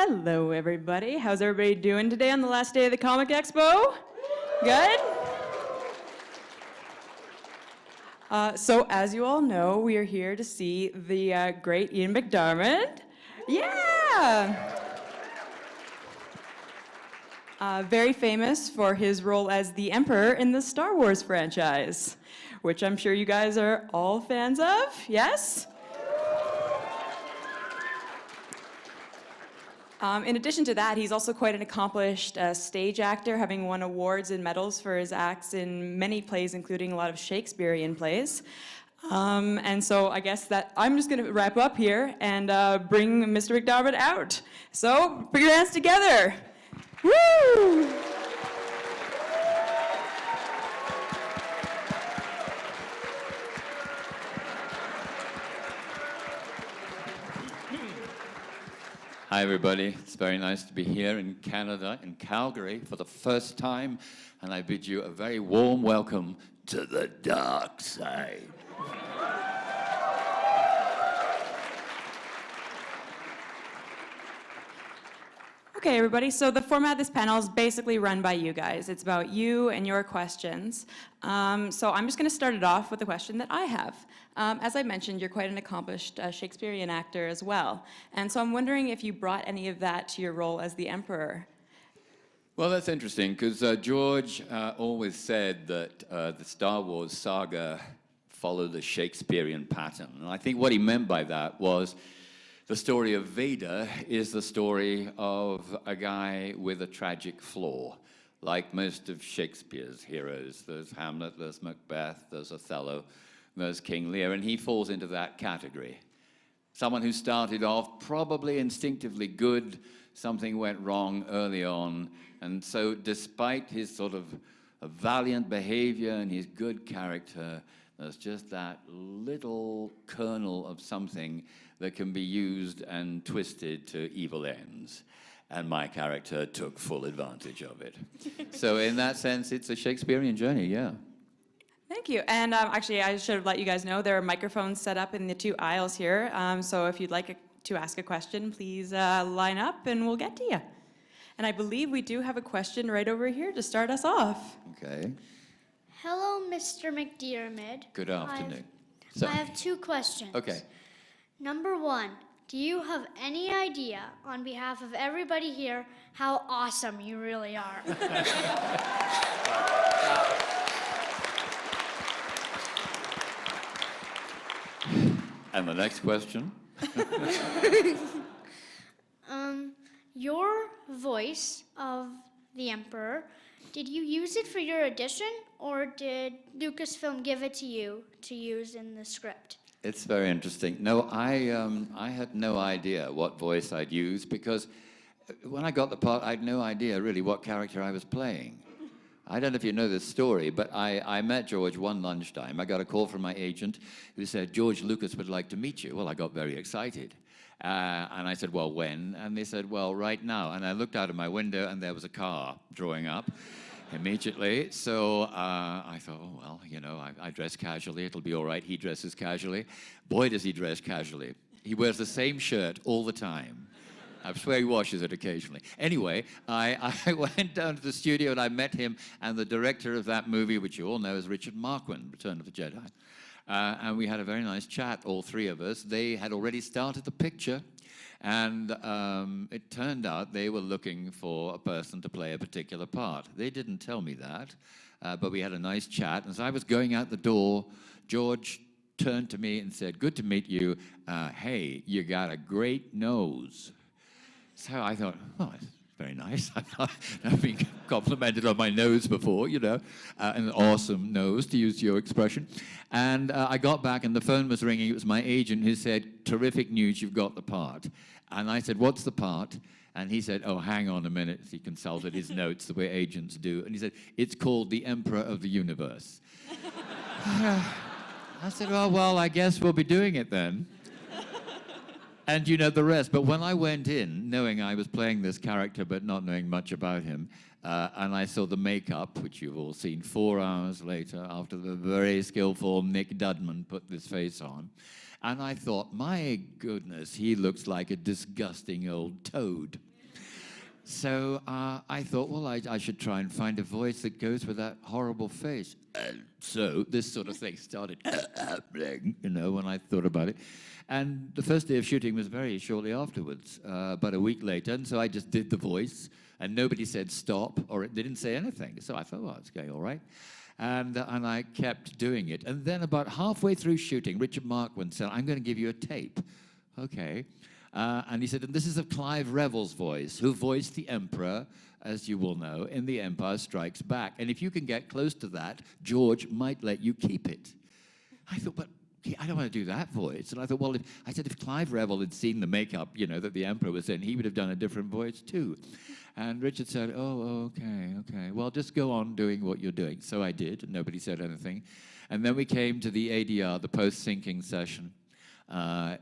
Hello, everybody. How's everybody doing today on the last day of the Comic Expo? Good? So, as you all know, we are here to see the great Ian McDiarmid. Yeah! Very famous for his role as the Emperor in the Star Wars franchise, which I'm sure you guys are all fans of, yes? In addition to that, he's also quite an accomplished stage actor, having won awards and medals for his acts in many plays, including a lot of Shakespearean plays. And so I guess that I'm just going to wrap up here and bring Mr. McDiarmid out. So put your hands together. Woo! Hi, everybody. It's very nice to be here in Canada, in Calgary, for the first time, and I bid you a very warm welcome to the dark side. Okay, everybody, so the format of this panel is basically run by you guys. It's about you and your questions. So I'm just going to start it off with a question that I have. As I mentioned, you're quite an accomplished Shakespearean actor as well. And so I'm wondering if you brought any of that to your role as the Emperor. Well, that's interesting, because George always said that the Star Wars saga followed the Shakespearean pattern. And I think what he meant by that was the story of Vader is the story of a guy with a tragic flaw. Like most of Shakespeare's heroes, there's Hamlet, there's Macbeth, there's Othello, there's King Lear, and he falls into that category. Someone who started off probably instinctively good, something went wrong early on, and so despite his sort of valiant behavior and his good character, there's just that little kernel of something that can be used and twisted to evil ends. And my character took full advantage of it. So in that sense, it's a Shakespearean journey, yeah. Thank you. And actually, I should have let you guys know there are microphones set up in the two aisles here. So if you'd like to ask a question, please line up and we'll get to you. And I believe we do have a question right over here to start us off. Okay. Hello, Mr. McDiarmid. Good afternoon. I have two questions. Okay. Number one, do you have any idea, on behalf of everybody here, how awesome you really are? And the next question? Your voice of the Emperor, did you use it for your audition, or did Lucasfilm give it to you to use in the script? It's very interesting. No, I had no idea what voice I'd use, because when I got the part, I had no idea really what character I was playing. I don't know if you know this story, but I met George one lunchtime. I got a call from my agent who said, George Lucas would like to meet you. Well, I got very excited. And I said, well, when? And they said, well, right now. And I looked out of my window, and there was a car drawing up immediately. So I thought, oh, well, you know, I dress casually. It'll be all right. He dresses casually. Boy, does he dress casually. He wears the same shirt all the time. I swear he washes it occasionally. Anyway, I went down to the studio, and I met him and the director of that movie, which you all know is Richard Marquand, Return of the Jedi. And we had a very nice chat, all three of us. They had already started the picture, and it turned out they were looking for a person to play a particular part. They didn't tell me that, but we had a nice chat. As I was going out the door, George turned to me and said, good to meet you. Hey, you got a great nose. So I thought, oh, that's very nice. I've been complimented on my nose before, you know, an awesome nose, to use your expression. And I got back, and the phone was ringing. It was my agent who said, terrific news, you've got the part. And I said, what's the part? And he said, oh, hang on a minute. He consulted his notes the way agents do. And he said, it's called The Emperor of the Universe. I said, oh, well, I guess we'll be doing it then. And you know the rest. But when I went in, knowing I was playing this character but not knowing much about him, and I saw the makeup, which you've all seen 4 hours later, after the very skillful Nick Dudman put this face on, and I thought, my goodness, he looks like a disgusting old toad. So I thought, well, I should try and find a voice that goes with that horrible face. So this sort of thing started happening, when I thought about it. And the first day of shooting was very shortly afterwards, about a week later. And so I just did the voice, and nobody said stop, or they didn't say anything. So I thought, well, it's going all right. And I kept doing it. And then about halfway through shooting, Richard Marquand said, I'm going to give you a tape. Okay. And he said, and this is of Clive Revel's voice, who voiced the Emperor, as you will know, in The Empire Strikes Back. And if you can get close to that, George might let you keep it. I thought, but I don't want to do that voice. And I thought, well, if Clive Revel had seen the makeup, that the Emperor was in, he would have done a different voice too. And Richard said, oh, okay. Well, just go on doing what you're doing. So I did, and nobody said anything. And then we came to the ADR, the post-syncing session,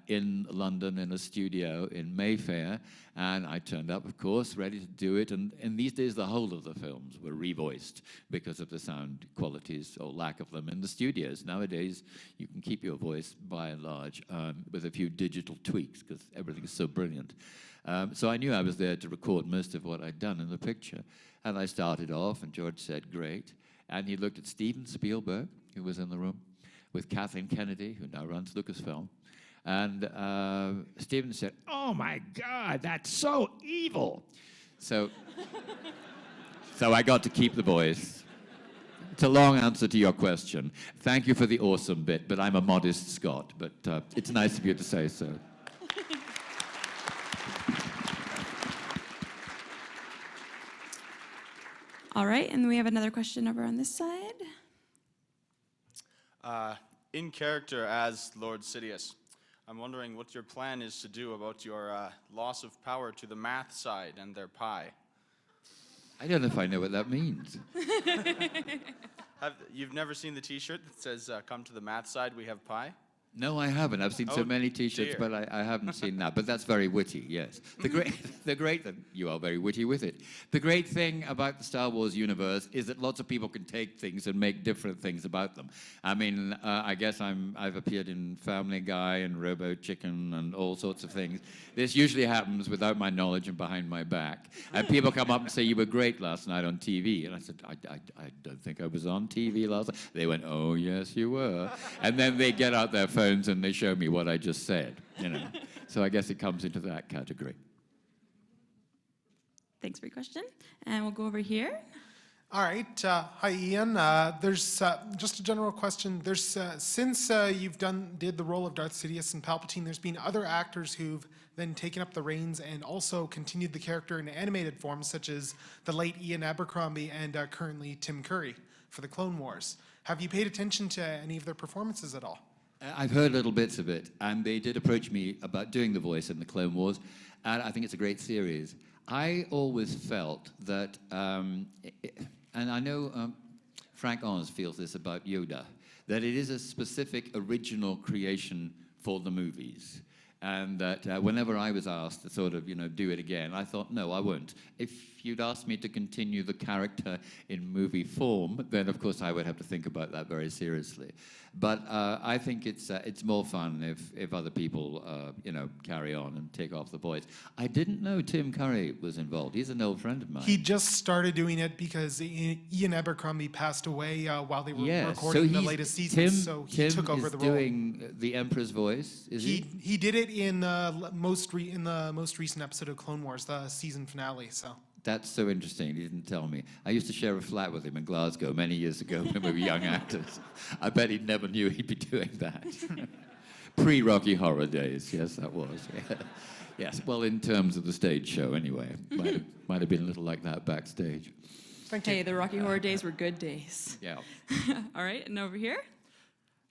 in London in a studio in Mayfair, and I turned up, of course, ready to do it. And in these days, the whole of the films were revoiced because of the sound qualities or lack of them in the studios. Nowadays, you can keep your voice by and large with a few digital tweaks because everything is so brilliant. So I knew I was there to record most of what I'd done in the picture. And I started off, and George said, great. And he looked at Steven Spielberg, who was in the room, with Kathleen Kennedy, who now runs Lucasfilm. And Steven said, oh my God, that's so evil. So I got to keep the voice. It's a long answer to your question. Thank you for the awesome bit, but I'm a modest Scot. But it's nice of you to say so. All right, and we have another question over on this side. In character as Lord Sidious, I'm wondering what your plan is to do about your loss of power to the math side and their pie. I don't know if I know what that means. You've never seen the T-shirt that says, come to the math side, we have pie? No, I haven't. I've seen so many T-shirts, dear. but I haven't seen that. But that's very witty, yes. The great thing, you are very witty with it. The great thing about the Star Wars universe is that lots of people can take things and make different things about them. I mean, I guess I've appeared in Family Guy and Robo Chicken and all sorts of things. This usually happens without my knowledge and behind my back. And people come up and say, you were great last night on TV. And I said, I don't think I was on TV last night. They went, oh, yes, you were. And then they get out their phones and they show me what I just said, So I guess it comes into that category. Thanks for your question. And we'll go over here. All right. Hi, Ian. There's just a general question. There's since you've did the role of Darth Sidious and Palpatine, there's been other actors who've then taken up the reins and also continued the character in animated form, such as the late Ian Abercrombie and currently Tim Curry for the Clone Wars. Have you paid attention to any of their performances at all? I've heard little bits of it, and they did approach me about doing the voice in the Clone Wars, and I think it's a great series. I always felt that, and I know Frank Oz feels this about Yoda, that it is a specific original creation for the movies. And that whenever I was asked to sort of, do it again, I thought, no, I won't. If you'd asked me to continue the character in movie form, then of course I would have to think about that very seriously. But I think it's more fun if other people, carry on and take off the voice. I didn't know Tim Curry was involved. He's an old friend of mine. He just started doing it because Ian Abercrombie passed away while they were recording the latest season, so he took over the role. Tim is doing the Emperor's voice, is he? He did it in the most recent episode of Clone Wars, the season finale. So. That's so interesting. He didn't tell me. I used to share a flat with him in Glasgow many years ago when we were young actors. I bet he never knew he'd be doing that. Pre-Rocky Horror days, yes, that was. Yeah. Yes, well, in terms of the stage show, anyway. Might have been a little like that backstage. Thank you. Hey, the Rocky Horror days were good days. Yeah. All right, and over here.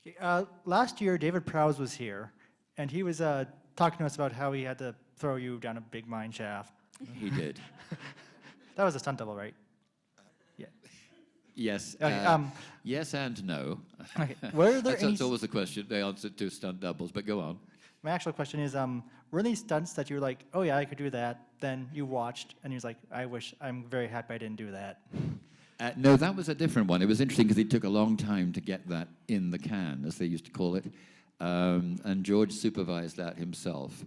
Okay, last year, David Prowse was here, and he was talking to us about how he had to throw you down a big mine shaft. He did. That was a stunt double, right? Yeah. Yes. Okay, yes and no. Okay. Were there That's any? always the question. They answered to stunt doubles, but go on. My actual question is, were there any stunts that you were like, oh yeah, I could do that? Then you watched, and you're like, I'm very happy I didn't do that. No, that was a different one. It was interesting because it took a long time to get that in the can, as they used to call it. And George supervised that himself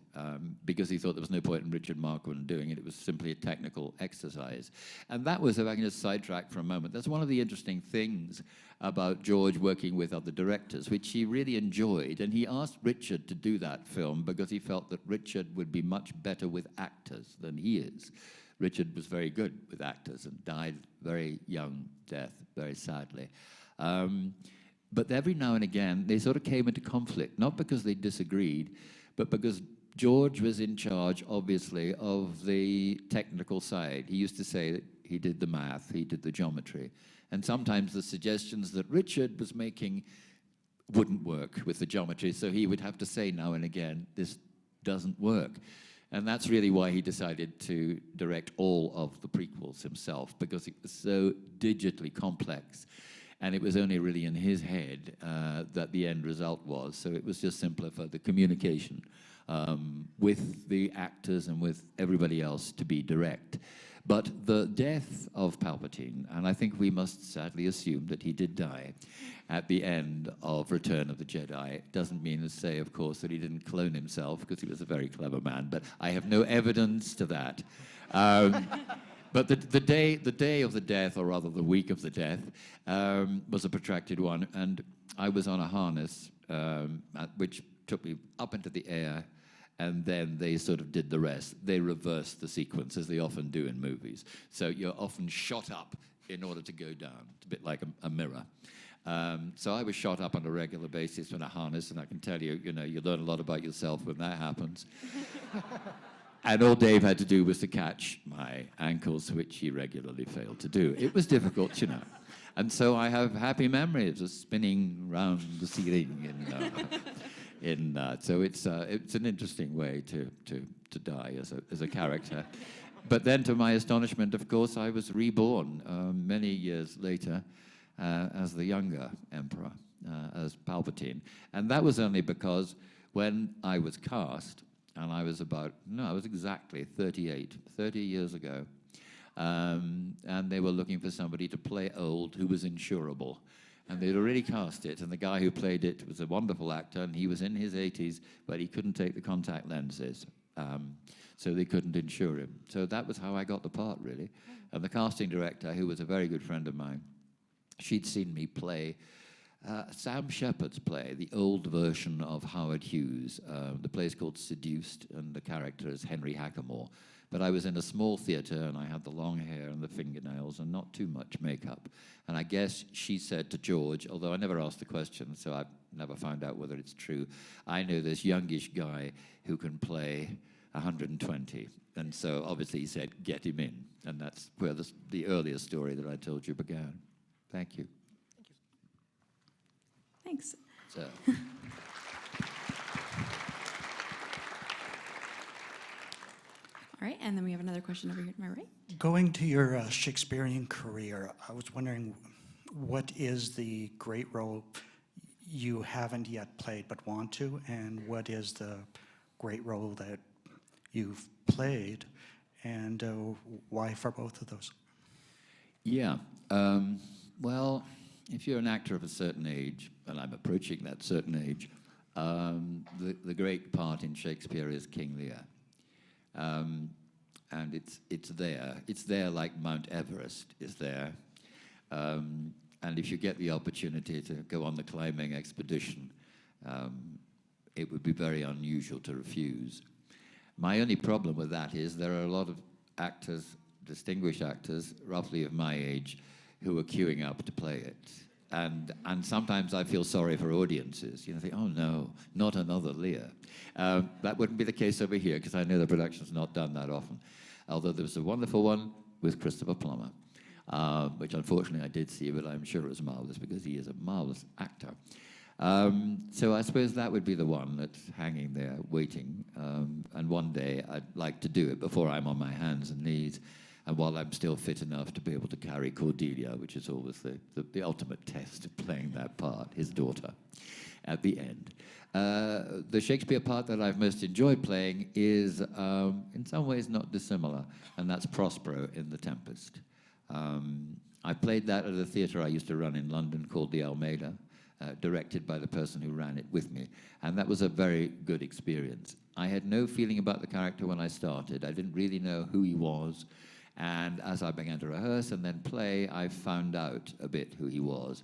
because he thought there was no point in Richard Marquand doing it. It was simply a technical exercise. And that was, if I can just sidetrack for a moment, that's one of the interesting things about George working with other directors, which he really enjoyed. And he asked Richard to do that film because he felt that Richard would be much better with actors than he is. Richard was very good with actors and died very young death, very sadly. But every now and again, they sort of came into conflict, not because they disagreed, but because George was in charge, obviously, of the technical side. He used to say that he did the math, he did the geometry. And sometimes the suggestions that Richard was making wouldn't work with the geometry, so he would have to say now and again, this doesn't work. And that's really why he decided to direct all of the prequels himself, because it was so digitally complex. And it was only really in his head that the end result was. So it was just simpler for the communication with the actors and with everybody else to be direct. But the death of Palpatine, and I think we must sadly assume that he did die at the end of Return of the Jedi, doesn't mean to say, of course, that he didn't clone himself, because he was a very clever man, but I have no evidence to that. But the day of the death, or rather the week of the death, was a protracted one, and I was on a harness which took me up into the air, and then they sort of did the rest. They reversed the sequence, as they often do in movies. So you're often shot up in order to go down. It's a bit like a mirror. So I was shot up on a regular basis in a harness, and I can tell you, you learn a lot about yourself when that happens. And all Dave had to do was to catch my ankles, which he regularly failed to do. It was difficult, And so I have happy memories of spinning round the ceiling. So it's an interesting way to die as a character. But then, to my astonishment, of course, I was reborn many years later as the younger emperor, as Palpatine. And that was only because when I was cast, and I was I was exactly 38, 30 years ago. And they were looking for somebody to play old who was insurable. And they'd already cast it, and the guy who played it was a wonderful actor, and he was in his 80s, but he couldn't take the contact lenses. So they couldn't insure him. So that was how I got the part, really. And the casting director, who was a very good friend of mine, she'd seen me play Sam Shepard's play, the old version of Howard Hughes. The play's called Seduced, and the character is Henry Hackamore. But I was in a small theater, and I had the long hair and the fingernails and not too much makeup. And I guess she said to George, although I never asked the question, so I've never found out whether it's true, I know this youngish guy who can play 120. And so obviously he said, get him in. And that's where the earlier story that I told you began. Thank you. Thanks. So. All right, and then we have another question over here to my right. Going to your Shakespearean career, I was wondering, what is the great role you haven't yet played but want to, and what is the great role that you've played, and why for both of those? Yeah, well, if you're an actor of a certain age, and I'm approaching that certain age, the great part in Shakespeare is King Lear. And it's there. It's there like Mount Everest is there. And if you get the opportunity to go on the climbing expedition, it would be very unusual to refuse. My only problem with that is there are a lot of actors, distinguished actors, roughly of my age, who are queuing up to play it. And sometimes I feel sorry for audiences. Think, oh no, not another Lear. That wouldn't be the case over here, because I know the production's not done that often. Although there was a wonderful one with Christopher Plummer, which unfortunately I did see, but I'm sure it was marvelous, because he is a marvelous actor. So I suppose that would be the one that's hanging there, waiting. And one day I'd like to do it before I'm on my hands and knees, and while I'm still fit enough to be able to carry Cordelia, which is always the ultimate test of playing that part, his daughter, at the end. The Shakespeare part that I've most enjoyed playing is, in some ways, not dissimilar, and that's Prospero in The Tempest. I played that at a theatre I used to run in London called the Almeida, directed by the person who ran it with me. And that was a very good experience. I had no feeling about the character when I started. I didn't really know who he was. And as I began to rehearse and then play, I found out a bit who he was.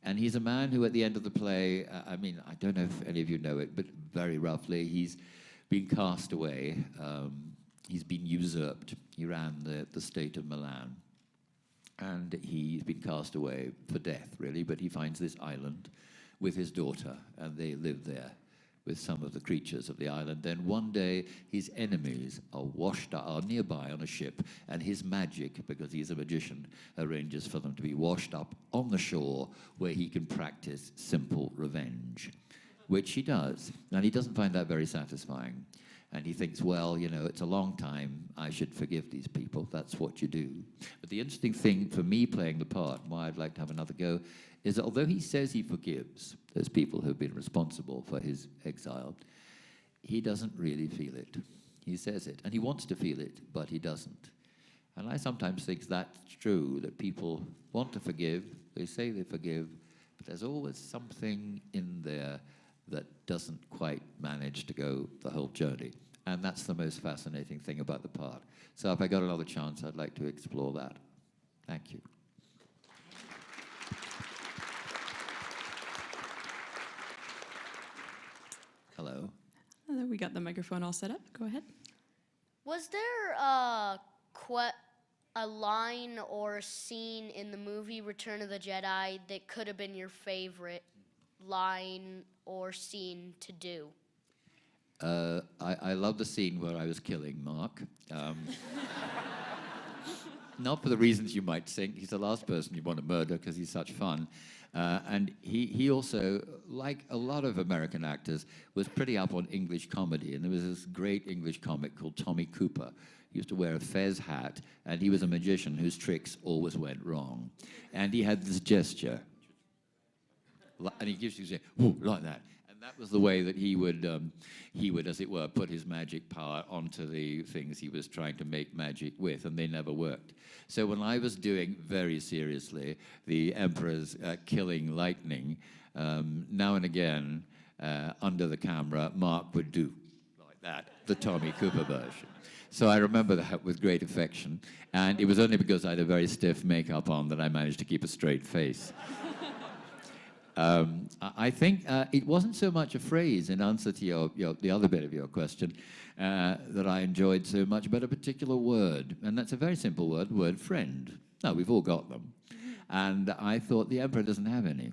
And he's a man who, at the end of the play, I mean, I don't know if any of you know it, but very roughly, he's been cast away. He's been usurped. He ran the state of Milan. And he's been cast away for death, really, but he finds this island with his daughter, and they live there with some of the creatures of the island. Then one day, his enemies are nearby on a ship, and his magic, because he's a magician, arranges for them to be washed up on the shore where he can practice simple revenge, which he does. And he doesn't find that very satisfying. And he thinks, well, you know, it's a long time. I should forgive these people. That's what you do. But the interesting thing for me playing the part, why I'd like to have another go, is that although he says he forgives those people who've been responsible for his exile, he doesn't really feel it. He says it, and he wants to feel it, but he doesn't. And I sometimes think that's true, that people want to forgive, they say they forgive, but there's always something in there that doesn't quite manage to go the whole journey. And that's the most fascinating thing about the part. So if I got another chance, I'd like to explore that. Thank you. Hello. We got the microphone all set up. Go ahead. Was there a line or a scene in the movie Return of the Jedi that could have been your favorite line or scene to do? I love the scene where I was killing Mark. Not for the reasons you might think. He's the last person you want to murder because he's such fun. And he also, like a lot of American actors, was pretty up on English comedy. And there was this great English comic called Tommy Cooper. He used to wear a fez hat, and he was a magician whose tricks always went wrong. And he had this gesture. And he gives you, say, "Whoa," like that. And that was the way that he would, as it were, put his magic power onto the things he was trying to make magic with, and they never worked. So when I was doing, very seriously, the Emperor's killing lightning, now and again, under the camera, Mark would do like that, the Tommy Cooper version. So I remember that with great affection. And it was only because I had a very stiff makeup on that I managed to keep a straight face. I think it wasn't so much a phrase, in answer to the other bit of your question, that I enjoyed so much, but a particular word. And that's a very simple word, the word friend. Now, we've all got them. And I thought the Emperor doesn't have any.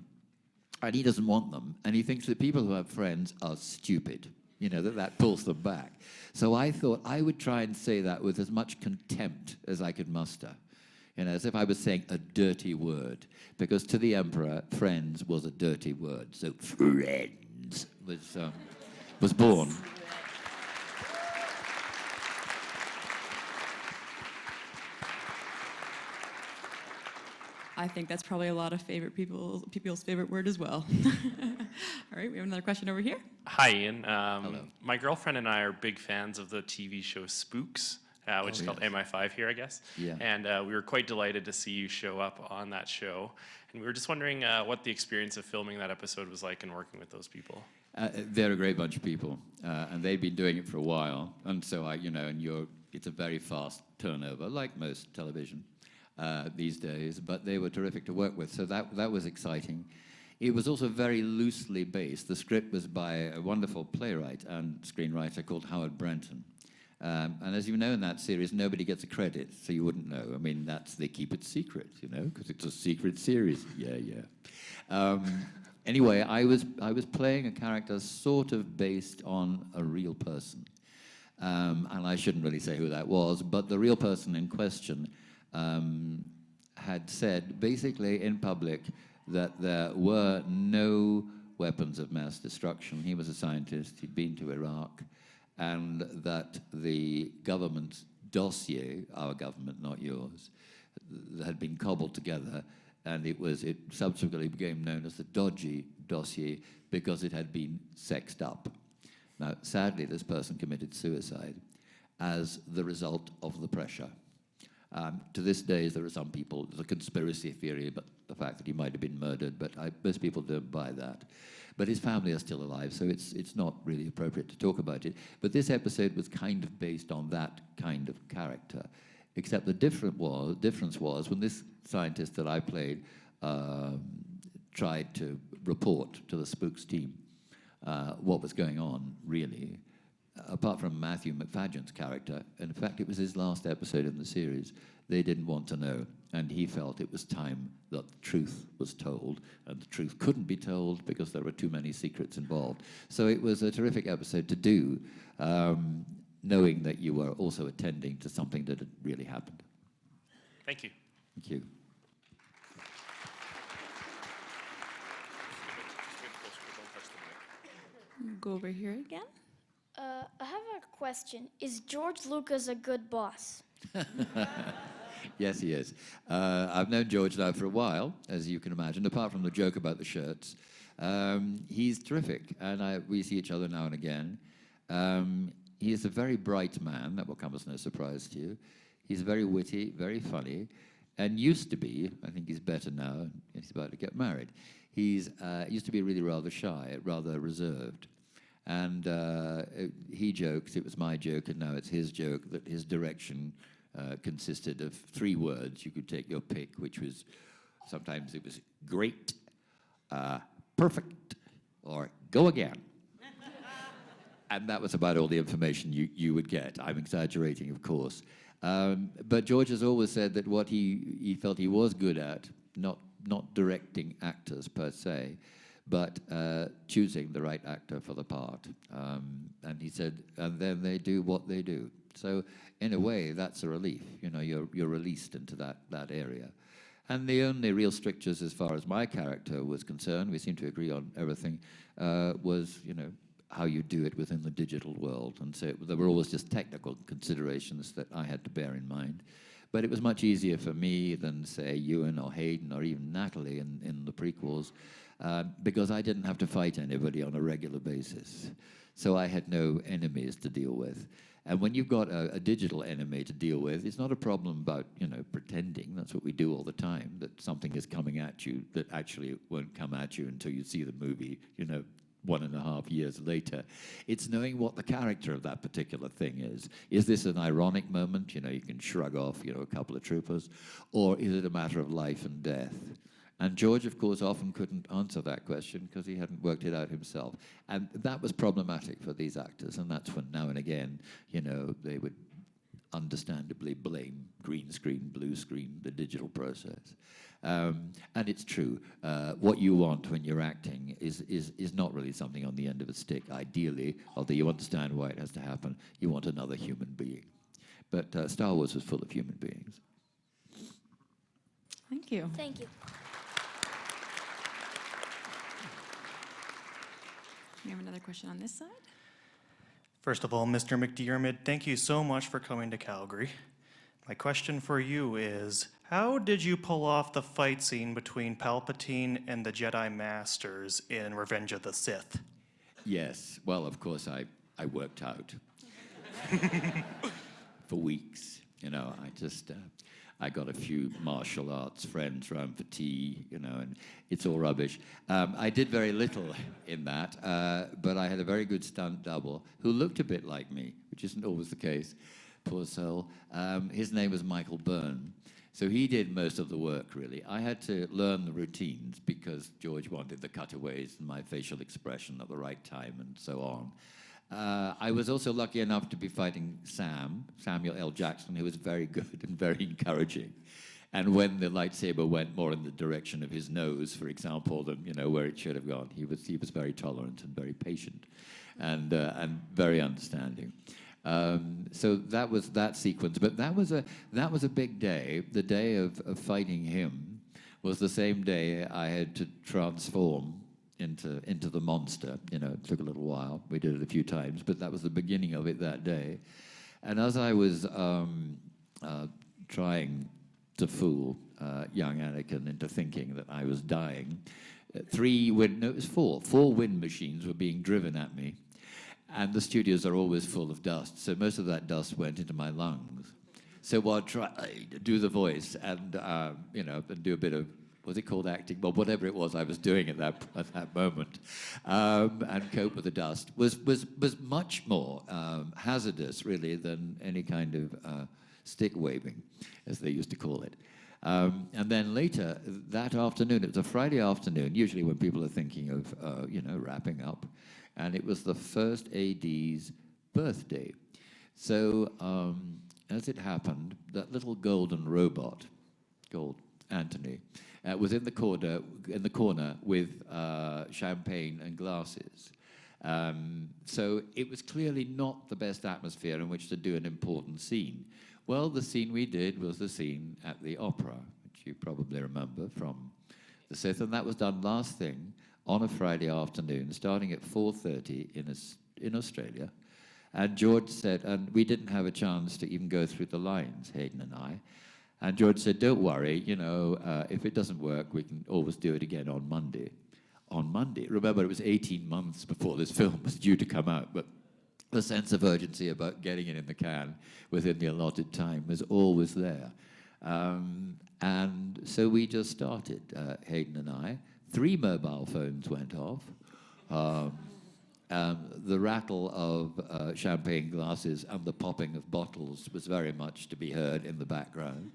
And he doesn't want them. And he thinks that people who have friends are stupid. You know, that pulls them back. So I thought I would try and say that with as much contempt as I could muster. You know, as if I was saying a dirty word. Because to the Emperor, friends was a dirty word. So friends was born. I think that's probably a lot of people's favorite word as well. All right, we have another question over here. Hi, Ian. Hello. My girlfriend and I are big fans of the TV show Spooks, which is called yes. MI5 here, I guess. Yeah. And we were quite delighted to see you show up on that show. And we were just wondering what the experience of filming that episode was like and working with those people. They're a great bunch of people, and they've been doing it for a while. And so, it's a very fast turnover, like most television these days. But they were terrific to work with, so that was exciting. It was also very loosely based. The script was by a wonderful playwright and screenwriter called Howard Brenton. And as you know, in that series, nobody gets a credit, so you wouldn't know. I mean, they keep it secret, you know, because it's a secret series. Yeah. Anyway, I was playing a character sort of based on a real person. And I shouldn't really say who that was, but the real person in question had said, basically in public, that there were no weapons of mass destruction. He was a scientist. He'd been to Iraq. And that the government's dossier, our government, not yours, had been cobbled together, and it subsequently became known as the dodgy dossier because it had been sexed up. Now, sadly, this person committed suicide as the result of the pressure. To this day, there are some people, there's a conspiracy theory about the fact that he might have been murdered, but most people don't buy that. But his family are still alive, so it's not really appropriate to talk about it. But this episode was kind of based on that kind of character, except the difference was when this scientist that I played tried to report to the Spooks team what was going on, really, apart from Matthew McFadden's character, and in fact it was his last episode in the series, they didn't want to know, and he felt it was time that the truth was told, and the truth couldn't be told because there were too many secrets involved. So it was a terrific episode to do, knowing that you were also attending to something that had really happened. Thank you. Thank you. Go over here again. I have a question. Is George Lucas a good boss? Yes, he is. I've known George now for a while, as you can imagine, apart from the joke about the shirts. He's terrific, and we see each other now and again. He is a very bright man. That will come as no surprise to you. He's very witty, very funny, and used to be, I think he's better now, and he's about to get married. He's used to be really rather shy, rather reserved. And he jokes, it was my joke, and now it's his joke, that his direction consisted of 3 words. You could take your pick, which was, sometimes it was great, perfect, or go again. And that was about all the information you would get. I'm exaggerating, of course. But George has always said that what he felt he was good at, not directing actors per se, but choosing the right actor for the part. And he said, and then they do what they do. So in a way, that's a relief. You know, you're released into that area. And the only real strictures as far as my character was concerned, we seem to agree on everything, was, you know, how you do it within the digital world. And so there were always just technical considerations that I had to bear in mind. But it was much easier for me than, say, Ewan or Hayden or even Natalie in the prequels, because I didn't have to fight anybody on a regular basis. So I had no enemies to deal with. And when you've got a digital enemy to deal with, it's not a problem about, you know, pretending. That's what we do all the time, that something is coming at you that actually won't come at you until you see the movie, you know, 1.5 years later. It's knowing what the character of that particular thing is. Is this an ironic moment? You know, you can shrug off, you know, a couple of troopers. Or is it a matter of life and death? And George, of course, often couldn't answer that question because he hadn't worked it out himself. And that was problematic for these actors. And that's when now and again, you know, they would understandably blame green screen, blue screen, the digital process. And it's true. What you want when you're acting is not really something on the end of a stick. Ideally, although you understand why it has to happen, you want another human being. But Star Wars was full of human beings. Thank you. Thank you. We have another question on this side. First of all, Mr. McDiarmid, thank you so much for coming to Calgary. My question for you is, how did you pull off the fight scene between Palpatine and the Jedi Masters in Revenge of the Sith? Yes. Well, of course, I worked out for weeks. You know, I got a few martial arts friends round for tea, you know, and it's all rubbish. I did very little in that, but I had a very good stunt double who looked a bit like me, which isn't always the case, poor soul. His name was Michael Byrne. So he did most of the work, really. I had to learn the routines because George wanted the cutaways and my facial expression at the right time and so on. I was also lucky enough to be fighting Samuel L. Jackson, who was very good and very encouraging. And when the lightsaber went more in the direction of his nose, for example, than, you know, where it should have gone, he was very tolerant and very patient and very understanding. So that was that sequence. But that was a big day. The day of fighting him was the same day I had to transform into the monster. You know, it took a little while. We did it a few times, but that was the beginning of it that day. And as I was trying to fool young Anakin into thinking that I was dying, four wind machines were being driven at me. And the studios are always full of dust, so most of that dust went into my lungs. So I'd try to do the voice and, and do a bit of, was it called acting? Well, whatever it was I was doing at that moment, and cope with the dust was much more hazardous, really, than any kind of stick waving, as they used to call it. And then later that afternoon, it was a Friday afternoon, usually when people are thinking of, wrapping up, and it was the first AD's birthday. So as it happened, that little golden robot, called Anthony, was in the corner with champagne and glasses. So it was clearly not the best atmosphere in which to do an important scene. Well, the scene we did was the scene at the opera, which you probably remember from the Sith, and that was done last thing on a Friday afternoon, starting at 4:30 in Australia. And George said, and we didn't have a chance to even go through the lines, Hayden and I. And George said, don't worry, if it doesn't work, we can always do it again on Monday. On Monday. Remember, it was 18 months before this film was due to come out, but the sense of urgency about getting it in the can within the allotted time was always there. And so we just started, Hayden and I. 3 mobile phones went off. The rattle of champagne glasses and the popping of bottles was very much to be heard in the background.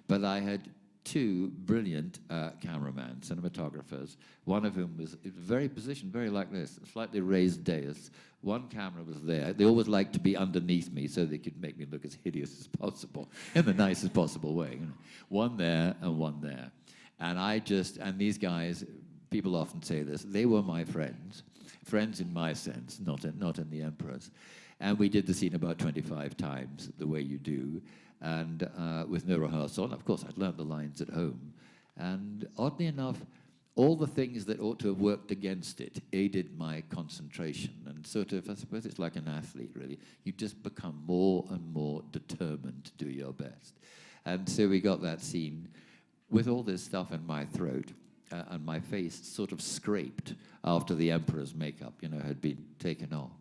But I had 2 brilliant cameramen, cinematographers, one of whom was very positioned, very like this, a slightly raised dais. One camera was there. They always liked to be underneath me so they could make me look as hideous as possible, in the nicest possible way. One there and one there. And these guys, people often say this, they were my friends in my sense, not in the Emperor's. And we did the scene about 25 times, the way you do, and with no rehearsal. And of course, I'd learned the lines at home. And oddly enough, all the things that ought to have worked against it aided my concentration. And sort of, I suppose it's like an athlete, really. You just become more and more determined to do your best. And so we got that scene with all this stuff in my throat, and my face sort of scraped after the Emperor's makeup, had been taken off.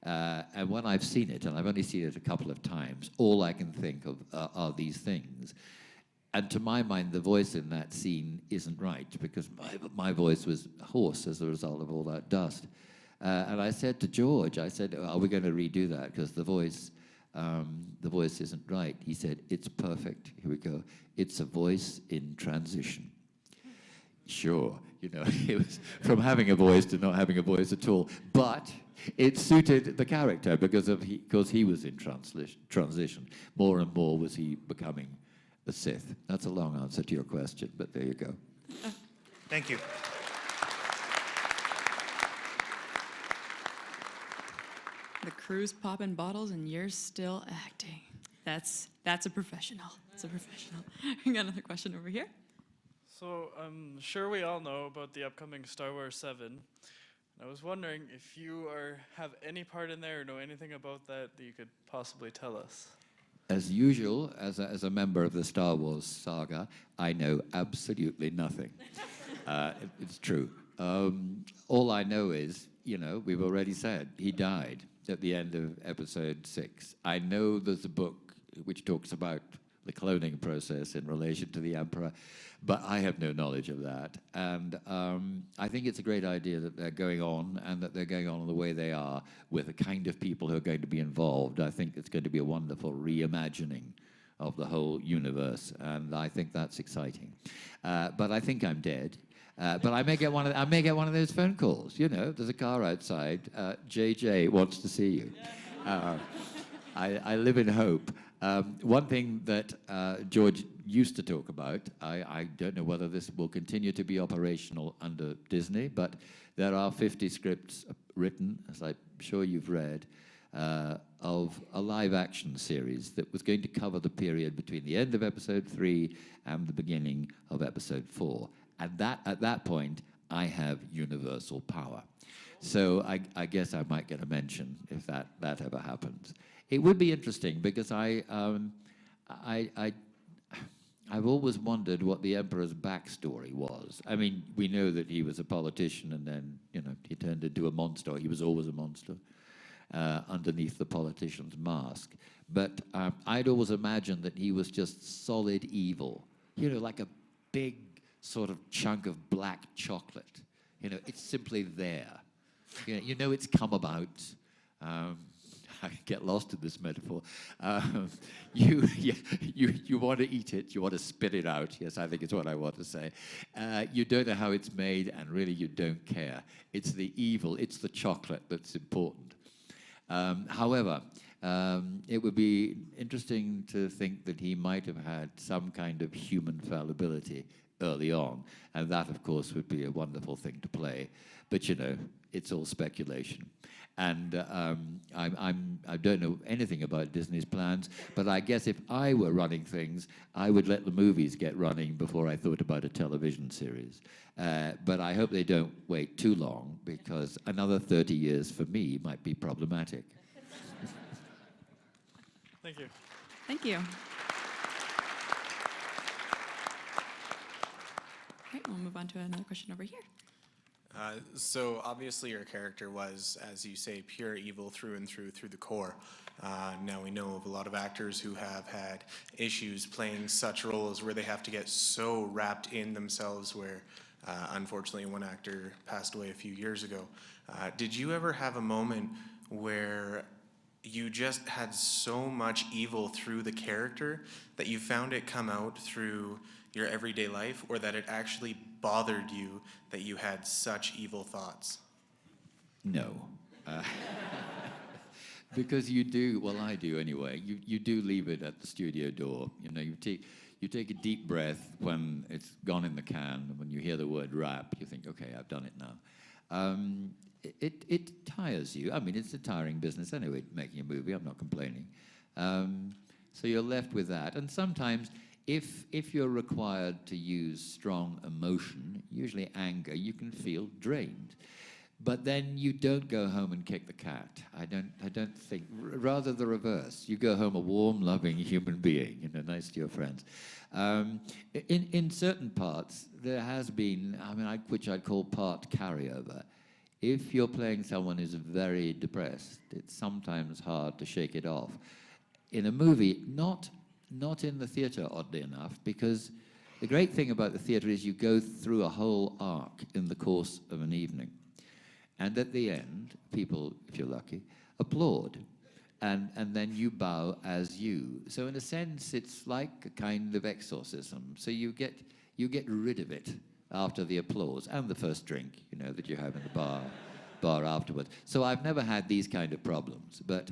And when I've seen it, and I've only seen it a couple of times, all I can think of are these things. And to my mind, the voice in that scene isn't right, because my voice was hoarse as a result of all that dust. And I said to George, are we going to redo that? Because the voice isn't right. He said, it's perfect. Here we go. It's a voice in transition. Sure, it was from having a voice to not having a voice at all. But it suited the character because he was in transition. More and more was he becoming a Sith. That's a long answer to your question, but there you go. Thank you. The crew's popping bottles and you're still acting. That's a professional. That's a professional. We got another question over here. So I'm sure we all know about the upcoming Star Wars 7. I was wondering if you have any part in there or know anything about that you could possibly tell us. As usual, as a member of the Star Wars saga, I know absolutely nothing. It's true. All I know is, we've already said, he died at the end of episode 6. I know there's a book which talks about the cloning process in relation to the Emperor, but I have no knowledge of that. And I think it's a great idea that they're going on, and that they're going on the way they are with the kind of people who are going to be involved. I think it's going to be a wonderful reimagining of the whole universe, and I think that's exciting. But I think I'm dead. But I may get one of those phone calls. There's a car outside. JJ wants to see you. I live in hope. One thing that George used to talk about, I don't know whether this will continue to be operational under Disney, but there are 50 scripts written, as I'm sure you've read, of a live-action series that was going to cover the period between the end of episode 3 and the beginning of episode 4. And at that point, I have universal power. So I guess I might get a mention if that ever happens. It would be interesting because I've always wondered what the Emperor's backstory was. I mean, we know that he was a politician and then, he turned into a monster. He was always a monster. underneath the politician's mask. But I'd always imagined that he was just solid evil, you know, like a big sort of chunk of black chocolate. You know, it's simply there. You know it's come about. I get lost in this metaphor. You want to eat it, you want to spit it out. Yes, I think it's what I want to say. You don't know how it's made, and really you don't care. It's the evil, it's the chocolate that's important. However, it would be interesting to think that he might have had some kind of human fallibility early on, and that, of course, would be a wonderful thing to play. But, you know, it's all speculation. And I don't know anything about Disney's plans, but I guess if I were running things, I would let the movies get running before I thought about a television series. But I hope they don't wait too long, because another 30 years for me might be problematic. Thank you. Thank you. Okay, we'll move on to another question over here. So obviously your character was, as you say, pure evil through and through the core. Now we know of a lot of actors who have had issues playing such roles where they have to get so wrapped in themselves where, unfortunately, one actor passed away a few years ago. Did you ever have a moment where you just had so much evil through the character that you found it come out through your everyday life, or that it actually bothered you that you had such evil thoughts? No. Because you do, well, I do anyway, you do leave it at the studio door. You know, you take a deep breath when it's gone in the can, and when you hear the word wrap, you think, okay, I've done it now. It tires you. I mean, it's a tiring business anyway, making a movie. I'm not complaining. So you're left with that. And sometimes, if you're required to use strong emotion, usually anger, you can feel drained. But then you don't go home and kick the cat. I don't think, rather the reverse. You go home a warm, loving human being, you know, nice to your friends. In certain parts, there has been, I mean, which I'd call part carryover. If you're playing someone who's very depressed, it's sometimes hard to shake it off. In a movie, not in the theatre, oddly enough, because the great thing about the theatre is you go through a whole arc in the course of an evening. And at the end, people, if you're lucky, applaud. And then you bow as you. So in a sense, it's like a kind of exorcism. So you get rid of it after the applause and the first drink, you know, that you have in the bar afterwards. So I've never had these kind of problems, but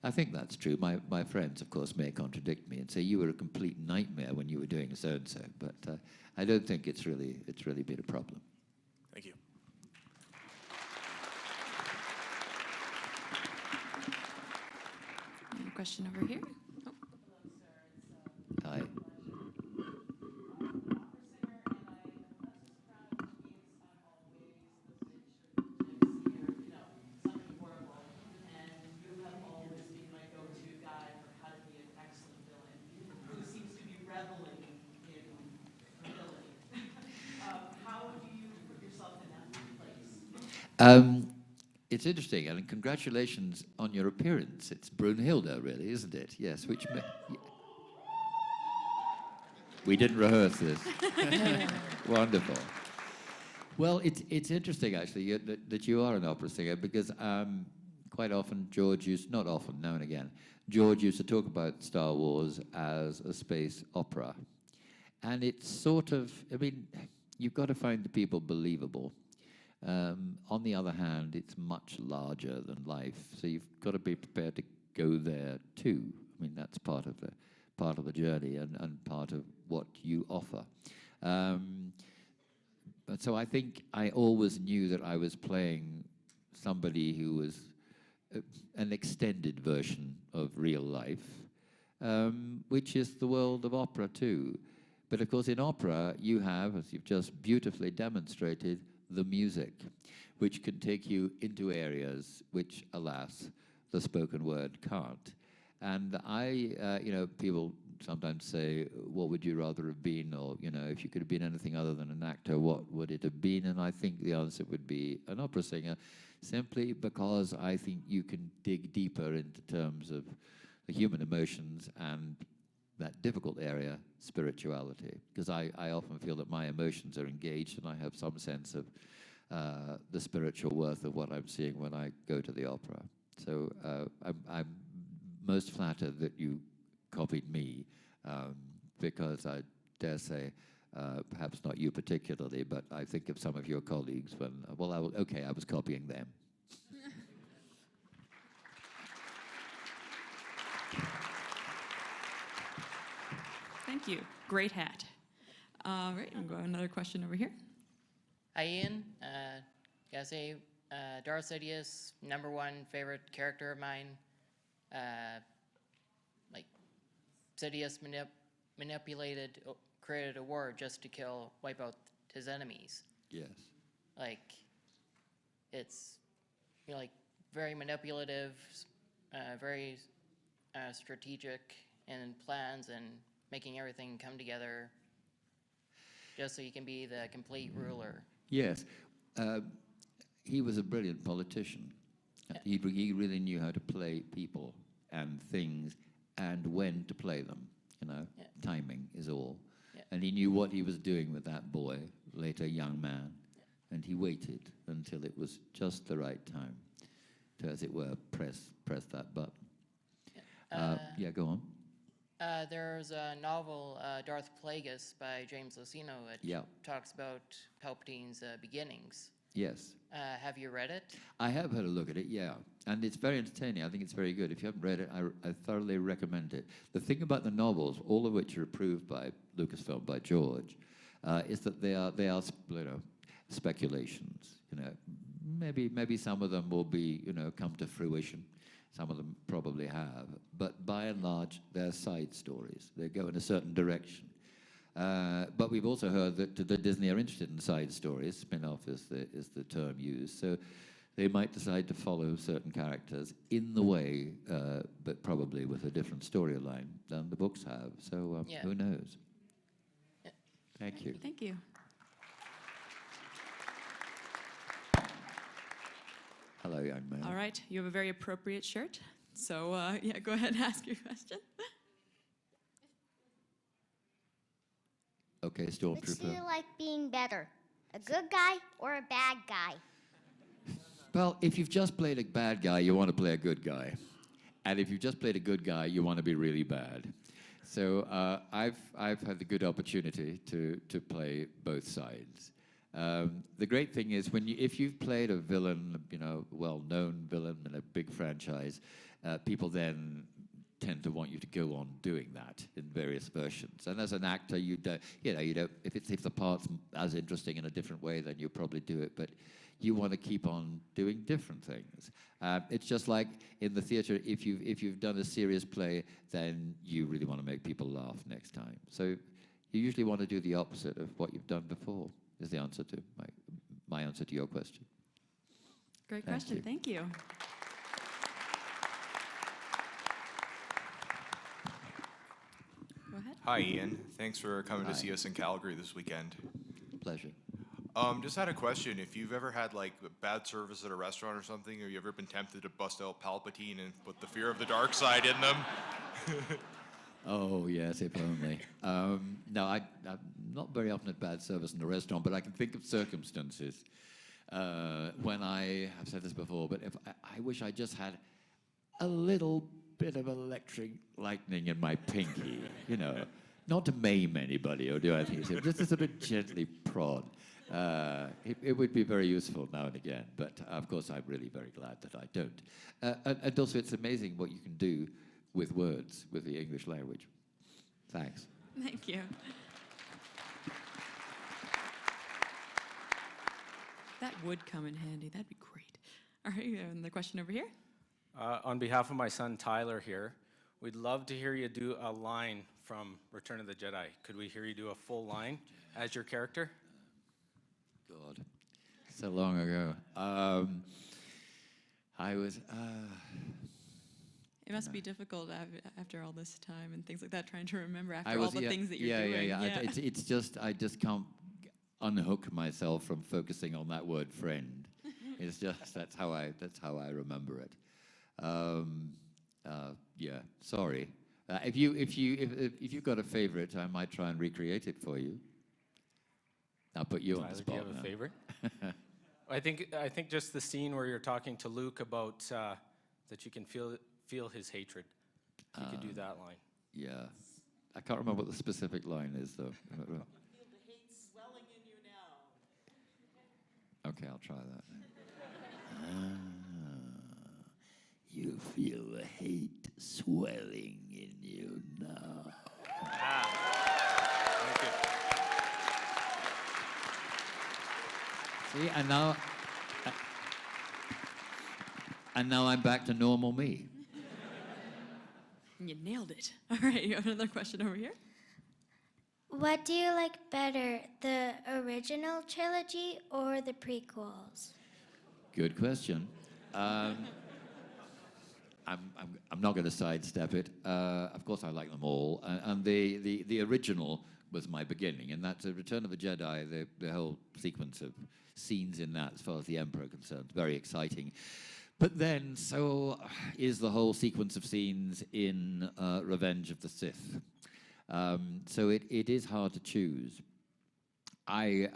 I think that's true. My friends, of course, may contradict me and say you were a complete nightmare when you were doing so and so, but I don't think it's really been a problem. Thank you. Any question over here? Oh. Hi. It's interesting, and congratulations on your appearance. It's Brunhilde, really, isn't it? Yes, which... We didn't rehearse this. Wonderful. Well, it's interesting, actually, that you are an opera singer, because quite often George used, not often, now and again, George used to talk about Star Wars as a space opera. And it's sort of, I mean, you've got to find the people believable. On the other hand, it's much larger than life, so you've got to be prepared to go there too. I mean, that's part of the journey and part of what you offer. So I think I always knew that I was playing somebody who was an extended version of real life, which is the world of opera too. But of course, in opera, you have, as you've just beautifully demonstrated, the music, which can take you into areas which, alas, the spoken word can't. And you know, people sometimes say, what would you rather have been? Or, you know, if you could have been anything other than an actor, what would it have been? And I think the answer would be an opera singer, simply because I think you can dig deeper into terms of the human emotions and that difficult area, spirituality. Because I often feel that my emotions are engaged and I have some sense of the spiritual worth of what I'm seeing when I go to the opera. So I'm most flattered that you copied me, because I dare say, perhaps not you particularly, but I think of some of your colleagues when, well, I was copying them. Thank you. Great hat. All right, we'll go another question over here. Hi, Ian. Gotta say, Darth Sidious, #1 favorite character of mine. Like, Sidious created a war just to wipe out his enemies. Yes. Like, it's, like, very manipulative, very strategic in plans and making everything come together just so you can be the complete ruler. Yes. He was a brilliant politician. He really knew how to play people and things and when to play them. Timing is all. Yeah. And he knew what he was doing with that boy, later young man, and he waited until it was just the right time to, as it were, press that button. Yeah, go on. There's a novel, Darth Plagueis, by James Luceno. It talks about Palpatine's beginnings. Yes. Have you read it? I have had a look at it, yeah. And it's very entertaining. I think it's very good. If you haven't read it, I thoroughly recommend it. The thing about the novels, all of which are approved by Lucasfilm, by George, is that they are speculations. Maybe some of them will be, come to fruition. Some of them probably have. But by and large, they're side stories. They go in a certain direction. But we've also heard that Disney are interested in side stories. Spin-off is the term used. So they might decide to follow certain characters in the way, but probably with a different storyline than the books have. So who knows? Yeah. Thank you. Thank you. Hello, young man. All right, you have a very appropriate shirt. So yeah, go ahead and ask your question. Okay, Which do you Stormtrooper. like being better, a good guy or a bad guy? Well, if you've just played a bad guy, you want to play a good guy. And if you've just played a good guy, you want to be really bad. So I've had the good opportunity to play both sides. The great thing is if you've played a villain, well-known villain in a big franchise, people then tend to want you to go on doing that in various versions. And as an actor, you don't. If the part's as interesting in a different way, then you probably do it. But you want to keep on doing different things. It's just like in the theater. If you've done a serious play, then you really want to make people laugh next time. So you usually want to do the opposite of what you've done before. Is the answer to my answer to your question. Great question. Thank you. Go ahead. Hi, Ian. Thanks for coming to see us in Calgary this weekend. Pleasure. Just had a question. If you've ever had like bad service at a restaurant or something, or you ever been tempted to bust out Palpatine and put the fear of the dark side in them? Oh, yes, if only. No, I'm not very often at bad service in a restaurant, but I can think of circumstances when I've said this before, but if I wish I just had a little bit of electric lightning in my pinky, not to maim anybody or do anything, just to sort of gently prod. It would be very useful now and again, but of course I'm really very glad that I don't. And also it's amazing what you can do with words, with the English language. Thanks. Thank you. That would come in handy. That'd be great. All right, and the question over here. On behalf of my son Tyler here, we'd love to hear you do a line from Return of the Jedi. Could we hear you do a full line as your character? God, so long ago. I was... It must be difficult after all this time and things like that, trying to remember after all the things that you're doing. Yeah. It's just, I just can't unhook myself from focusing on that word friend. It's just that's how I remember it. Yeah, sorry. If you've got a favorite, I might try and recreate it for you. I'll put you on the Tyler, spot do you have now. a favorite? I think just the scene where you're talking to Luke about that you can feel his hatred. If you could do that line. Yeah. I can't remember what the specific line is, though. Feel the hate swelling in you now. Okay, I'll try that. You feel the hate swelling in you now. Thank you. See, and now I'm back to normal me. You nailed it. All right, you have another question over here? What do you like better, the original trilogy or the prequels? Good question. I'm not going to sidestep it. Of course, I like them all, and the original was my beginning, and that's Return of the Jedi. The whole sequence of scenes in that, as far as the Emperor concerned, very exciting. But then, so is the whole sequence of scenes in Revenge of the Sith. So it is hard to choose. I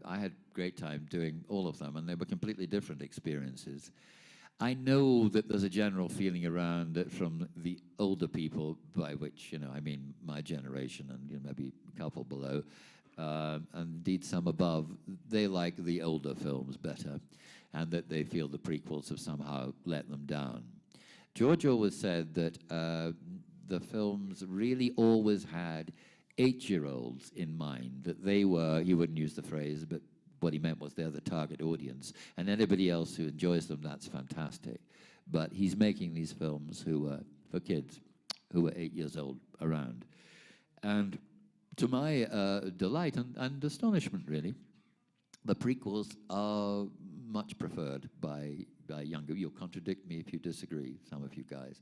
had a great time doing all of them, and they were completely different experiences. I know that there's a general feeling around it from the older people, by which, I mean my generation and maybe a couple below, and indeed some above, they like the older films better, and that they feel the prequels have somehow let them down. George always said that the films really always had 8-year-olds in mind, that they were, he wouldn't use the phrase, but what he meant was they're the target audience, and anybody else who enjoys them, that's fantastic. But he's making these films for kids who are 8 years old around. And to my delight and astonishment, really, the prequels are much preferred by younger. You'll contradict me if you disagree, some of you guys.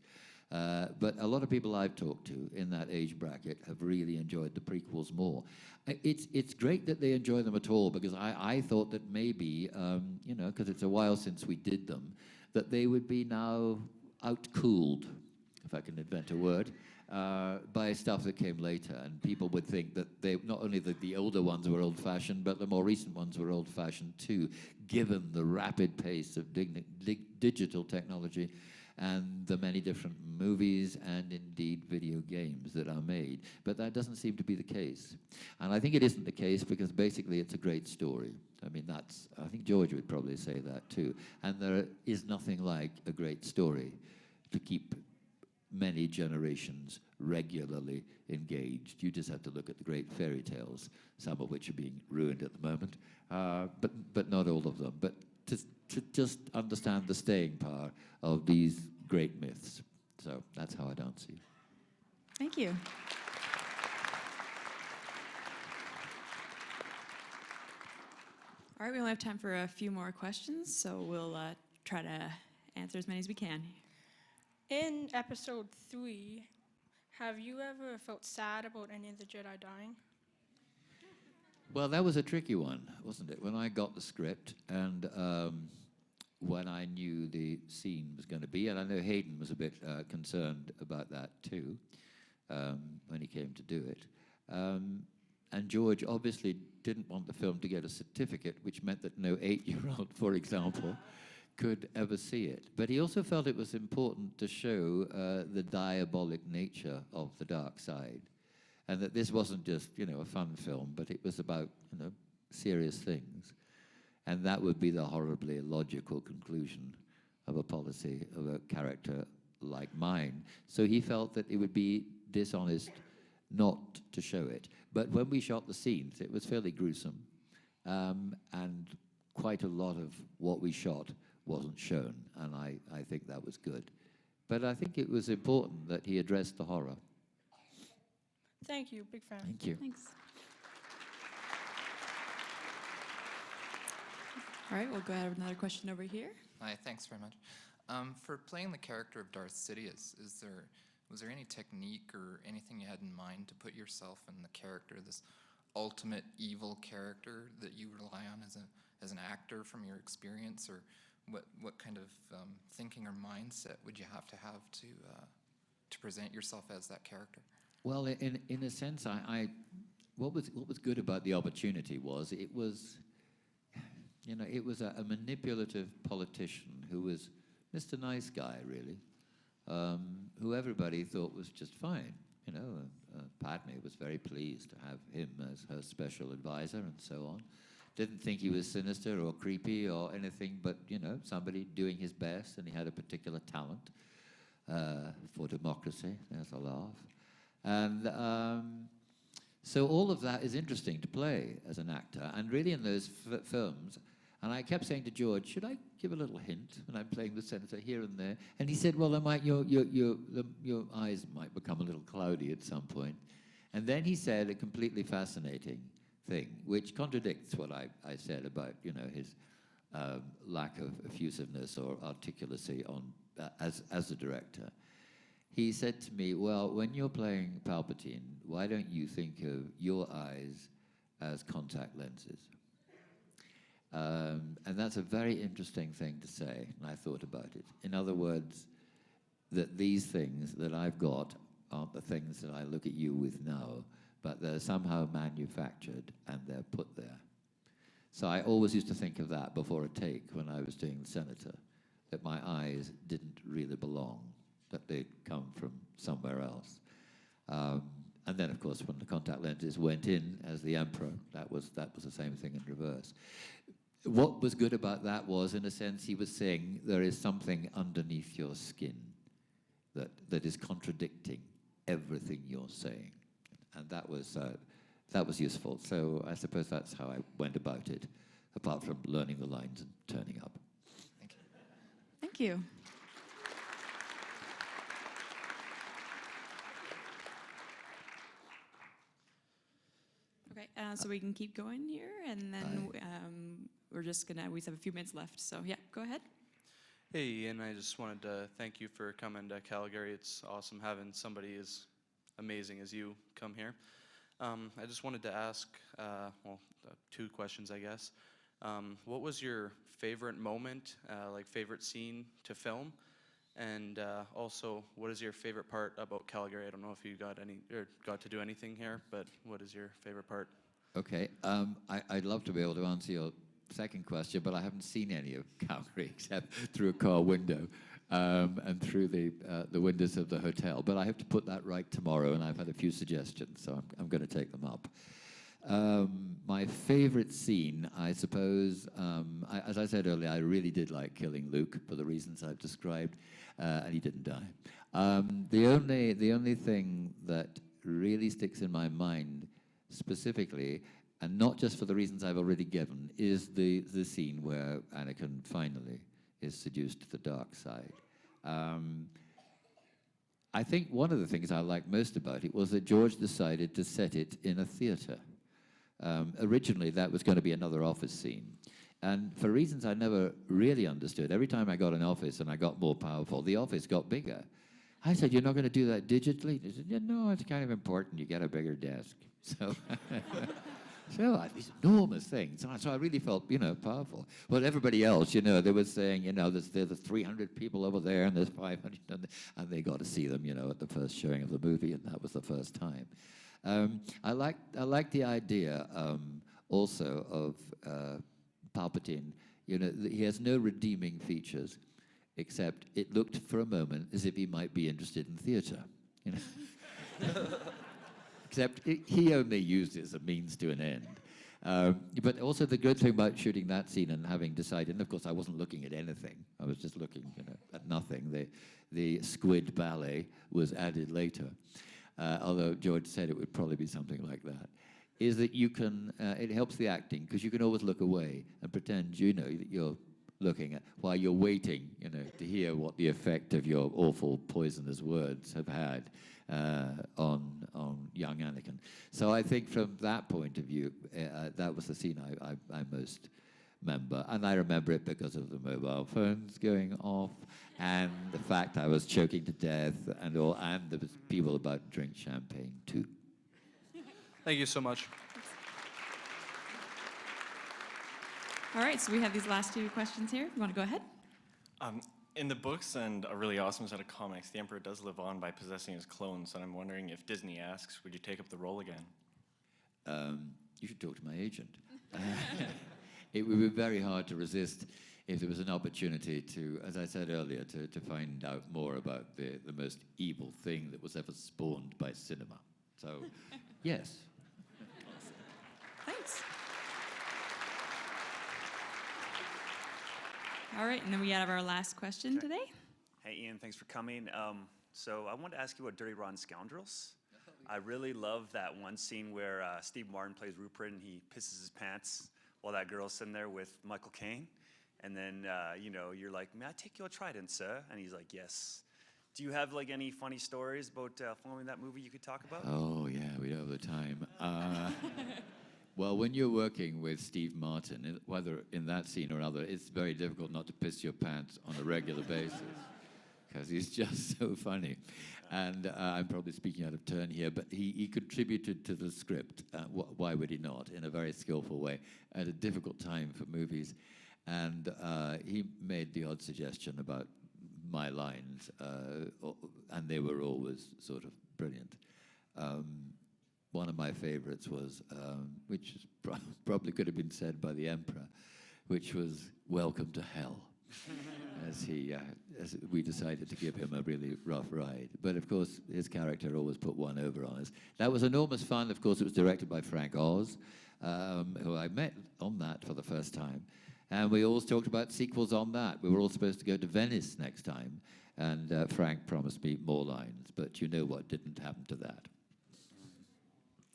But a lot of people I've talked to in that age bracket have really enjoyed the prequels more. It's great that they enjoy them at all, because I thought that maybe, because it's a while since we did them, that they would be now out-cooled, if I can invent a word, by stuff that came later. And people would think that not only that the older ones were old-fashioned, but the more recent ones were old-fashioned too, given the rapid pace of digital technology and the many different movies and indeed video games that are made. But that doesn't seem to be the case. And I think it isn't the case because basically it's a great story. I mean, I think George would probably say that too. And there is nothing like a great story to keep many generations regularly engaged. You just have to look at the great fairy tales, some of which are being ruined at the moment, but not all of them. But to just understand the staying power of these great myths. So that's how I'd answer you. Thank you. All right, we only have time for a few more questions, so we'll try to answer as many as we can. In episode 3, have you ever felt sad about any of the Jedi dying? Well, that was a tricky one, wasn't it? When I got the script and when I knew the scene was going to be, and I know Hayden was a bit concerned about that too when he came to do it. And George obviously didn't want the film to get a certificate, which meant that no 8-year-old, for example, could ever see it. But he also felt it was important to show the diabolic nature of the dark side. And that this wasn't just, a fun film, but it was about, serious things. And that would be the horribly logical conclusion of a policy of a character like mine. So he felt that it would be dishonest not to show it. But when we shot the scenes, it was fairly gruesome. And quite a lot of what we shot wasn't shown. And I think that was good. But I think it was important that he addressed the horror. Thank you, big fan. Thank you. Thanks. All right, we'll go ahead with another question over here. Hi, thanks very much. For playing the character of Darth Sidious, was there any technique or anything you had in mind to put yourself in the character, this ultimate evil character that you rely on as an actor from your experience, or what kind of thinking or mindset would you have to present yourself as that character? Well, in a sense, what was good about the opportunity was it was a manipulative politician who was Mr. Nice Guy, really, who everybody thought was just fine. Padme was very pleased to have him as her special advisor and so on. Didn't think he was sinister or creepy or anything, but, somebody doing his best, and he had a particular talent for democracy. There's a laugh. And so all of that is interesting to play as an actor. And really in those films, and I kept saying to George, should I give a little hint when I'm playing the senator here and there? And he said, well, your eyes might become a little cloudy at some point. And then he said a completely fascinating thing, which contradicts what I said about, his lack of effusiveness or articulacy as a director. He said to me, well, when you're playing Palpatine, why don't you think of your eyes as contact lenses? And that's a very interesting thing to say, and I thought about it. In other words, that these things that I've got aren't the things that I look at you with now, but they're somehow manufactured and they're put there. So I always used to think of that before a take when I was doing the senator, that my eyes didn't really belong, that they'd come from somewhere else. And then, of course, when the contact lenses went in as the emperor, that was the same thing in reverse. What was good about that was, in a sense, he was saying there is something underneath your skin that is contradicting everything you're saying, and that was useful. So I suppose that's how I went about it, apart from learning the lines and turning up. Thank you. Thank you. Okay, so we can keep going here, and then we just have a few minutes left. So yeah, go ahead. Hey, Ian, I just wanted to thank you for coming to Calgary. It's awesome having somebody as amazing as you come here. I just wanted to ask, two questions, I guess. What was your favorite moment, favorite scene to film? And also, what is your favorite part about Calgary? I don't know if you got to do anything here, but what is your favorite part? Okay, I'd love to be able to answer your second question, but I haven't seen any of Calgary except through a car window and through the windows of the hotel. But I have to put that right tomorrow, and I've had a few suggestions, so I'm going to take them up. My favorite scene, I suppose, as I said earlier, I really did like killing Luke for the reasons I've described, and he didn't die. The only thing that really sticks in my mind specifically, and not just for the reasons I've already given, is the scene where Anakin finally is seduced to the dark side. I think one of the things I liked most about it was that George decided to set it in a theater. Originally, that was going to be another office scene. And for reasons I never really understood, every time I got an office and I got more powerful, the office got bigger. I said, you're not going to do that digitally? He said, yeah, no, it's kind of important. You get a bigger desk. So, these enormous things. So I really felt, powerful. Well, everybody else, they were saying, there's 300 people over there and there's 500, and they got to see them, at the first showing of the movie, and that was the first time. I like the idea also of Palpatine. He has no redeeming features, except it looked for a moment as if he might be interested in theater. Except he only used it as a means to an end. But also the good thing about shooting that scene and having decided, and of course I wasn't looking at anything, I was just looking at nothing. The squid ballet was added later, although George said it would probably be something like that, is that you can, it helps the acting, because you can always look away and pretend that you're looking at, while you're waiting, to hear what the effect of your awful poisonous words have had on young Anakin. So I think from that point of view, that was the scene I most remember. And I remember it because of the mobile phones going off and the fact I was choking to death and there was people about to drink champagne too. Thank you so much. All right, so we have these last two questions here. You want to go ahead? In the books and a really awesome set of comics, the Emperor does live on by possessing his clones, and I'm wondering if Disney asks, would you take up the role again? You should talk to my agent. It would be very hard to resist if there was an opportunity to, as I said earlier, to find out more about the most evil thing that was ever spawned by cinema. So, yes. Thanks. All right, and then we have our last question today. Hey, Ian, thanks for coming. So I wanted to ask you about Dirty Rotten Scoundrels. I really love that one scene where Steve Martin plays Rupert and he pisses his pants while that girl's sitting there with Michael Caine. And then, you know, you're like, may I take your trident, sir? And he's like, yes. Do you have like any funny stories about filming that movie you could talk about? Oh, yeah, we don't have the time. Well, when you're working with Steve Martin, whether in that scene or another, it's very difficult not to piss your pants on a regular basis because he's just so funny. And I'm probably speaking out of turn here, but he contributed to the script, why would he not, in a very skillful way, at a difficult time for movies. And he made the odd suggestion about my lines, and they were always sort of brilliant. One of my favorites was, which is probably could have been said by the Emperor, which was "Welcome to Hell," as we decided to give him a really rough ride. But of course, his character always put one over on us. That was enormous fun. Of course, it was directed by Frank Oz, who I met on that for the first time. And we always talked about sequels on that. We were all supposed to go to Venice next time, and Frank promised me more lines. But you know what didn't happen to that.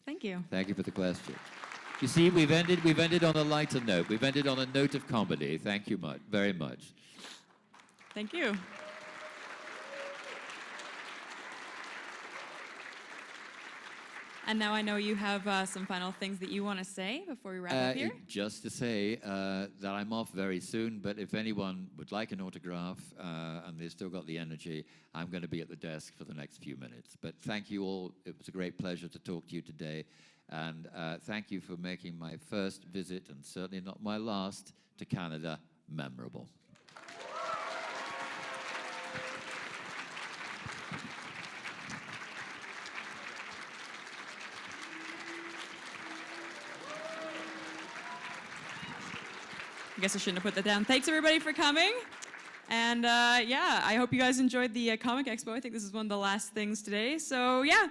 Thank you. Thank you for the question. You see, we've ended on a lighter note. We've ended on a note of comedy. Thank you very much. Thank you. And now I know you have some final things that you want to say before we wrap up here. Just to say that I'm off very soon, but if anyone would like an autograph and they've still got the energy, I'm going to be at the desk for the next few minutes. But thank you all. It was a great pleasure to talk to you today. And thank you for making my first visit, and certainly not my last, to Canada memorable. I guess I shouldn't have put that down. Thanks, everybody, for coming. And yeah, I hope you guys enjoyed the Comic Expo. I think this is one of the last things today. So yeah,